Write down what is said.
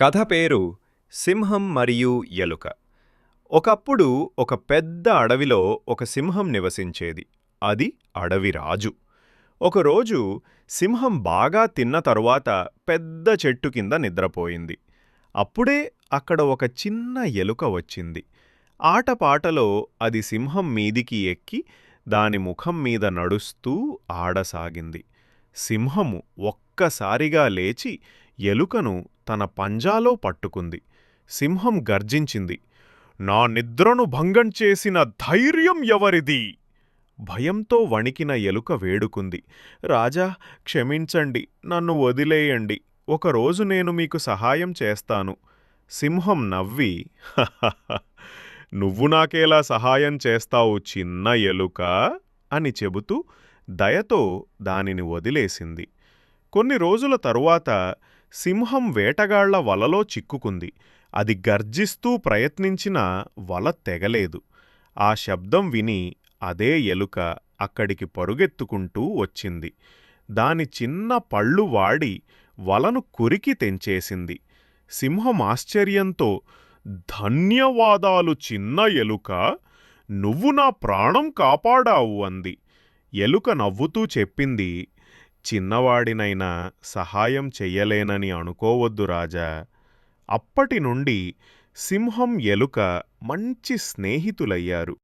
కథ పేరు సింహం మరియు ఎలుక. ఒకప్పుడు ఒక పెద్ద అడవిలో ఒక సింహం నివసించేది. అది అడవి రాజు. ఒకరోజు సింహం బాగా తిన్న తరువాత పెద్ద చెట్టు కింద నిద్రపోయింది. అప్పుడే అక్కడ ఒక చిన్న ఎలుక వచ్చింది. ఆటపాటలో అది సింహం మీదికి ఎక్కి దాని ముఖం మీద నడుస్తూ ఆడసాగింది. సింహము ఒక్కసారిగా లేచి ఎలుకను తన పంజాలో పట్టుకుంది. సింహం గర్జించింది, "నా నిద్రను భంగం చేసిన ధైర్యం ఎవరిది?" భయంతో వణికిన ఎలుక వేడుకుంది, "రాజా, క్షమించండి, నన్ను వదిలేయండి. ఒకరోజు నేను మీకు సహాయం చేస్తాను." సింహం నవ్వి, "హహహ, నువ్వు నాకేలా సహాయం చేస్తావు చిన్న ఎలుక?" అని చెబుతూ దయతో దానిని వదిలేసింది. కొన్ని రోజుల తరువాత సింహం వేటగాళ్ల వలలో చిక్కుకుంది. అది గర్జిస్తూ ప్రయత్నించినా వల తెగలేదు. ఆ శబ్దం విని అదే ఎలుక అక్కడికి పరుగెత్తుకుంటూ వచ్చింది. దాని చిన్న పళ్ళు వాడి వలను కొరికి తెంచేసింది. సింహం ఆశ్చర్యంతో, "ధన్యవాదాలు చిన్న ఎలుక, నువ్వు నా ప్రాణం కాపాడావు" అంది. ఎలుక నవ్వుతూ చెప్పింది, "చిన్నవాడినైనా సహాయం చెయ్యలేనని అనుకోవద్దు రాజా." అప్పటి నుండి సింహం ఎలుక మంచి స్నేహితులయ్యారు.